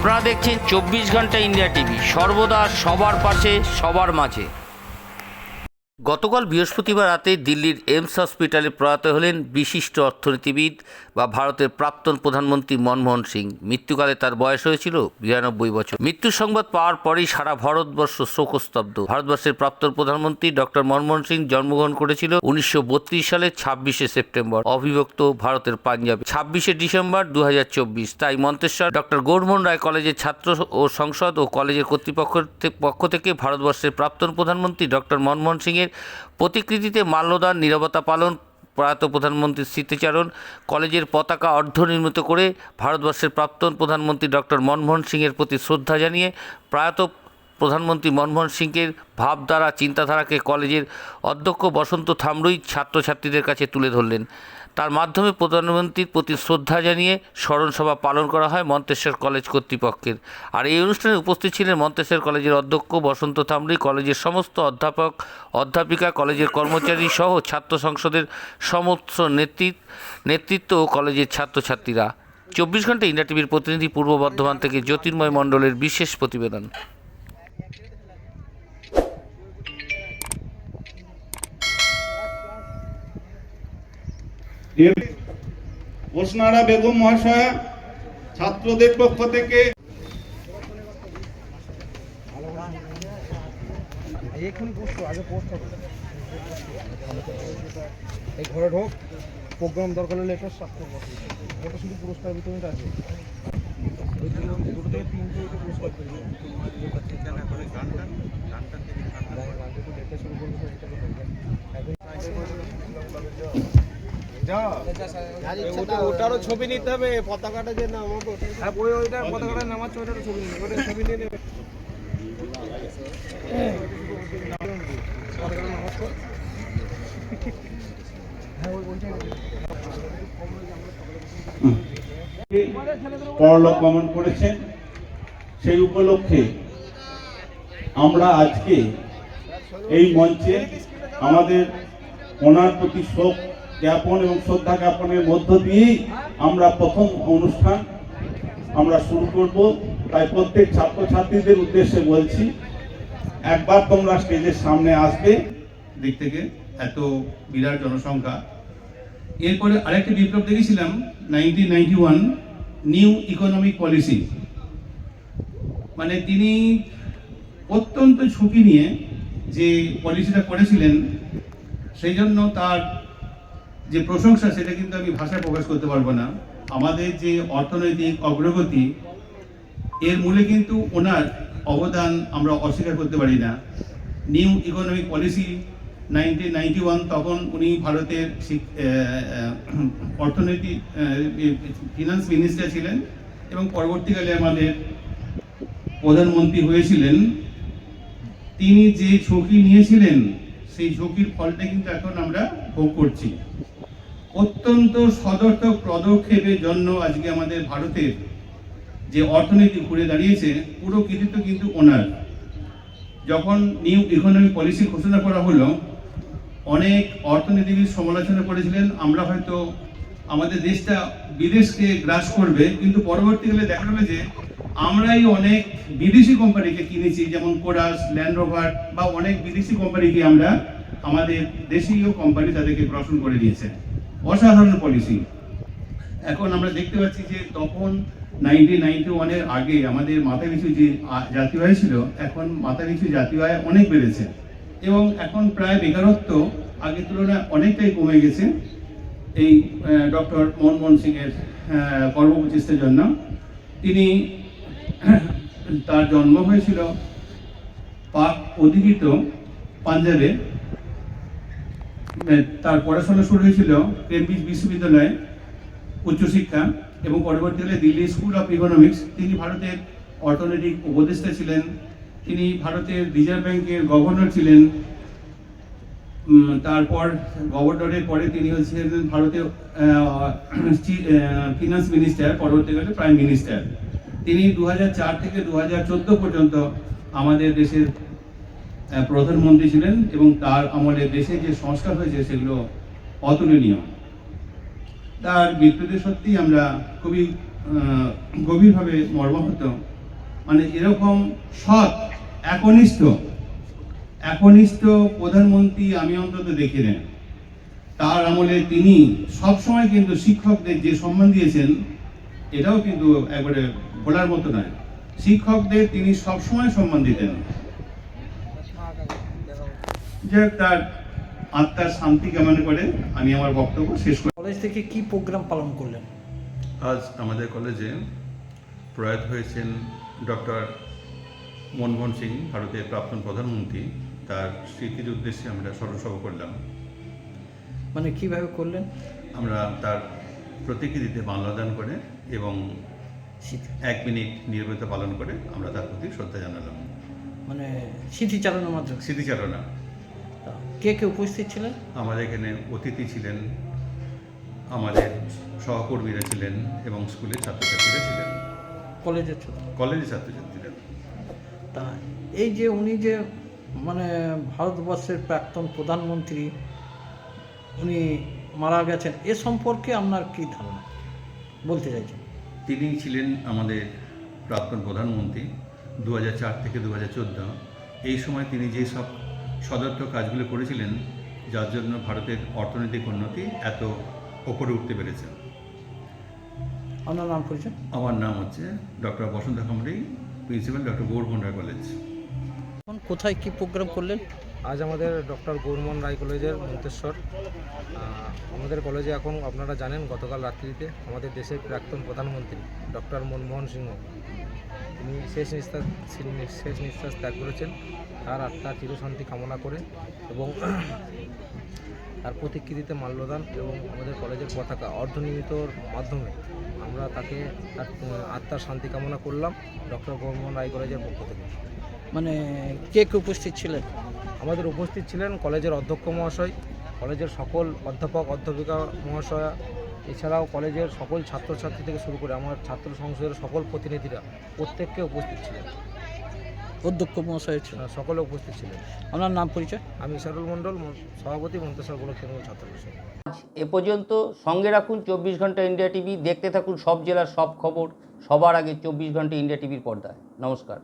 আপনারা দেখছেন 24 ঘন্টা ইন্ডিয়া টিভি, সর্বদা সবার পাশে সবার মাঝে। গতকাল বৃহস্পতিবার রাতে দিল্লির এইমস হসপিটালে প্রয়াত হলেন বিশিষ্ট অর্থনীতিবিদ বা ভারতের প্রাক্তন প্রধানমন্ত্রী মনমোহন সিং। মৃত্যুকালে তার বয়স হয়েছিল 92 বছর। মৃত্যুর সংবাদ পাওয়ার পরেই সারা ভারতবর্ষ শোকস্তব্ধ। ভারতবর্ষের প্রাক্তন প্রধানমন্ত্রী ডক্টর মনমোহন সিং জন্মগ্রহণ করেছিল 1932 সালের 26শে সেপ্টেম্বর অবিভক্ত ভারতের পাঞ্জাবে। 26শে ডিসেম্বর 2024 তাই মন্তেশ্বর ডক্টর গৌরমোহন রায় কলেজের ছাত্র ও সংসদ ও কলেজের কর্তৃপক্ষের পক্ষ থেকে ভারতবর্ষের প্রাক্তন প্রধানমন্ত্রী ডক্টর মনমোহন সিংয়ের প্রতিকৃতিতে মাল্যদান, নীরবতা পালন, প্রয়াত প্রধানমন্ত্রীর স্মৃতিচারণ, কলেজের পতাকা অর্ধনির্মিত করে ভারতবর্ষের প্রাক্তন প্রধানমন্ত্রী ডক্টর মনমোহন সিংয়ের প্রতি শ্রদ্ধা জানিয়ে প্রয়াত প্রধানমন্ত্রী মনমোহন সিংয়ের ভাবধারা চিন্তাধারাকে কলেজের অধ্যক্ষ বসন্ত থামরুই ছাত্রছাত্রীদের কাছে তুলে ধরলেন। তার মাধ্যমে প্রধানমন্ত্রীর প্রতি শ্রদ্ধা জানিয়ে স্মরণসভা পালন করা হয় মন্তেশ্বর কলেজ কর্তৃপক্ষের। আর এই অনুষ্ঠানে উপস্থিত ছিলেন মন্তেশ্বর কলেজের অধ্যক্ষ বসন্ত থামরুই, কলেজের সমস্ত অধ্যাপক অধ্যাপিকা, কলেজের কর্মচারী সহ ছাত্র সংসদের সমস্ত নেতৃত্ব ও কলেজের ছাত্রছাত্রীরা। 24 ঘন্টা ইন্ডিয়া টিভির প্রতিনিধি পূর্ব বর্ধমান থেকে জ্যোতির্ময় মণ্ডলের বিশেষ প্রতিবেদন। ওসনারা বেগম মহাশয়া ছাত্রদের পক্ষ থেকে এই ঘরে ঢোক প্রোগ্রাম দরকার হলে এটা এটা শুধু পুরস্কার বিতরণটা আছে। দুটো থেকে তিনটে পুরস্কার শুরু করবো। ওটারও ছবি নিতে হবে, পতাকাটা যে নামাবো, হ্যাঁ ওইটার পতাকাটা নামাচ্ছে, ওইটারও ছবি নিতে হবে, ছবি নিয়ে নেবে। পরলোক গমন করেছেন, সেই উপলক্ষে আমরা আজকে এই মঞ্চে আমাদের ওনার প্রতি শোক জ্ঞাপন এবং শ্রদ্ধা জ্ঞাপনের মধ্য দিয়েই আমরা প্রথম অনুষ্ঠান আমরা শুরু করব। তাই প্রত্যেক ছাত্রছাত্রীদের উদ্দেশ্যে বলছি, একবার তোমরা স্টেজের সামনে আসবে। দিক থেকে এত বিরাট জনসংখ্যা। এরপরে আরেকটি বিপ্লব দেখেছিলাম 1991 নিউ ইকোনমিক পলিসি, মানে তিনি অত্যন্ত ঝুঁকি নিয়ে যে পলিসিটা করেছিলেন, সেই জন্য তার যে প্রশংসা সেটা কিন্তু আমি ভাষায় প্রকাশ করতে পারবো না। আমাদের যে অর্থনৈতিক অগ্রগতি, এর মূলে কিন্তু ওনার অবদান আমরা অস্বীকার করতে পারি না। নিউ ইকোনমিক পলিসি 1991, তখন উনি ভারতের অর্থনীতি ফিনান্স মিনিস্টার ছিলেন এবং পরবর্তীকালে আমাদের প্রধানমন্ত্রী হয়েছিলেন। তিনি যে ঝুঁকি নিয়েছিলেন সেই ঝুঁকির ফলটা কিন্তু এখন আমরা ভোগ করছি। অত্যন্ত সদর্থক পদক্ষেপের জন্য আজকে আমাদের ভারতের যে অর্থনীতি ঘুরে দাঁড়িয়েছে, পুরো কৃতিত্ব কিন্তু ওনার। যখন নিউ ইকোনমিক পলিসি ঘোষণা করা হলো, অনেক অর্থনীতিবিদ সমালোচনা করেছিলেন, আমরা হয়তো আমাদের দেশটা বিদেশকে গ্রাস করবে, কিন্তু পরবর্তীকালে দেখা গেল যে আমরাই অনেক বিদেশি কোম্পানিকে কিনেছি, যেমন কোরাস, ল্যান্ড রোভার বা অনেক বিদেশি কোম্পানিকে আমরা আমাদের দেশীয় কোম্পানি তাদেরকে গ্রহণ করে দিয়েছে। অসাধারণ পলিসি। এখন আমরা দেখতে পাচ্ছি যে তখন 1991-এর আগে আমাদের মাথাপিছু যে জাতীয় আয় ছিল, এখন মাথাপিছু জাতীয় আয় অনেক বেড়েছে এবং এখন প্রায় বেকারত্ব আগের তুলনায় অনেকটাই কমে গেছে এই ডক্টর মনমোহন সিংয়ের কর্মপ্রচেষ্টার জন্য। তার জন্ম হয়েছিল পাক অধিকৃত পাঞ্জাবে। তার পড়াশোনা শুরু হয়েছিল কেমব্রিজ বিশ্ববিদ্যালয়ে উচ্চশিক্ষা এবং পরবর্তীকালে দিল্লি স্কুল অফ ইকোনমিক্স। তিনি ভারতের অর্থনৈতিক উপদেষ্টা ছিলেন, তিনি ভারতের রিজার্ভ ব্যাংকের গভর্নর ছিলেন। তারপর গভর্নরের পরে তিনি হচ্ছিলেন ভারতের ফিনান্স মিনিস্টার, পরবর্তীকালে প্রাইম মিনিস্টার। তিনি 2004 থেকে 2014 পর্যন্ত আমাদের দেশের প্রধানমন্ত্রী ছিলেন এবং তার আমলে দেশে যে সংস্কার হয়েছে সেগুলো অতুলনীয়। তার মৃত্যুতে সত্যি আমরা খুবই গভীরভাবে মর্মাহত। মানে এরকম সৎ একনিষ্ঠ প্রধানমন্ত্রী আমি অন্তত দেখি না। তার আমলে তিনি সবসময় কিন্তু শিক্ষকদের যে সম্মান দিয়েছেন, এটাও কিন্তু একবারে বলার মতো নয়। শিক্ষকদের তিনি সবসময় সম্মান দিতেন। যাক, তার আত্মার শান্তি কামনা করে আমি আমার বক্তব্য শেষ করি। কলেজ থেকে কি প্রোগ্রাম পালন করলেন? আজ আমাদের কলেজে প্রয়াত হয়েছেন ডক্টর মনমোহন সিং, ভারতের প্রাক্তন প্রধানমন্ত্রী। তার স্মৃতির উদ্দেশ্যে আমরা স্মরণসভা করলাম। মানে কিভাবে করলেন? আমরা তার প্রতিকৃতিতে মাল্যদান করে এবং 1 মিনিট নীরবতা পালন করে আমরা তার প্রতি শ্রদ্ধা জানালাম। মানে স্মৃতিচারণের মাধ্যমে? স্মৃতিচারণা। কে কে উপস্থিত ছিলেন? আমাদের এখানে অতিথি ছিলেন, আমাদের সহকর্মীরা ছিলেন এবং স্কুলের ছাত্রছাত্রীরা ছিলেন, কলেজের ছাত্রছাত্রীরা। তা এই যে উনি যে মানে ভারতবর্ষের প্রাক্তন প্রধানমন্ত্রী, উনি মারা গেছেন, এ সম্পর্কে আপনার কী ধারণা বলতে চাইছেন? তিনি ছিলেন আমাদের প্রাক্তন প্রধানমন্ত্রী 2004 থেকে 2014। এই সময় তিনি যে সব সদর্থক কাজগুলো করেছিলেন, যার জন্য ভারতের অর্থনৈতিক উন্নতি এত ওপরে উঠতে পেরেছে। আপনার নাম পরিচয়? আমার নাম হচ্ছে ডক্টর বসন্ত খামরি, প্রিন্সিপাল ডক্টর গৌরমোহন কলেজ। এখন কোথায় কি প্রোগ্রাম করলেন? আজ আমাদের ডক্টর গৌরমোহন রায় কলেজের মন্তেশ্বর। আমাদের কলেজে এখন আপনারা জানেন গতকাল রাত্রিতে আমাদের দেশের প্রাক্তন প্রধানমন্ত্রী ডক্টর মনমোহন সিংহ তিনি শেষ নিঃশ্বাস ত্যাগ করেছেন। তার আত্মার চিরশান্তি কামনা করে এবং তার প্রতিকৃতিতে মাল্যদান এবং আমাদের কলেজের পতাকা অর্ধনির্মিতর মাধ্যমে আমরা তাকে তার আত্মার শান্তি কামনা করলাম ডক্টর গৌরমোহন রায় কলেজের পক্ষ থেকে। মানে কে কে উপস্থিত ছিলেন? আমাদের উপস্থিত ছিলেন কলেজের অধ্যক্ষ মহাশয়, কলেজের সকল অধ্যাপক অধ্যাপিকা মহাশয়া, এছাড়াও কলেজের সকল ছাত্রছাত্রী থেকে শুরু করে আমার ছাত্র সংসদের সকল প্রতিনিধিরা প্রত্যেককে উপস্থিত ছিলেন। অধ্যক্ষ মহাশয় ছিলেন? সকলে উপস্থিত ছিলেন। আপনার নাম পরিচয়? আমি ইশারুল মণ্ডল, সভাপতি মন্তেশ্বর ব্লক তৃণমূল ছাত্র পরিষদ। এ পর্যন্ত সঙ্গে রাখুন 24 ঘন্টা ইন্ডিয়া টিভি। দেখতে থাকুন সব জেলার সব খবর সবার আগে 24 ঘন্টা ইন্ডিয়া টিভির পর্দায়। নমস্কার।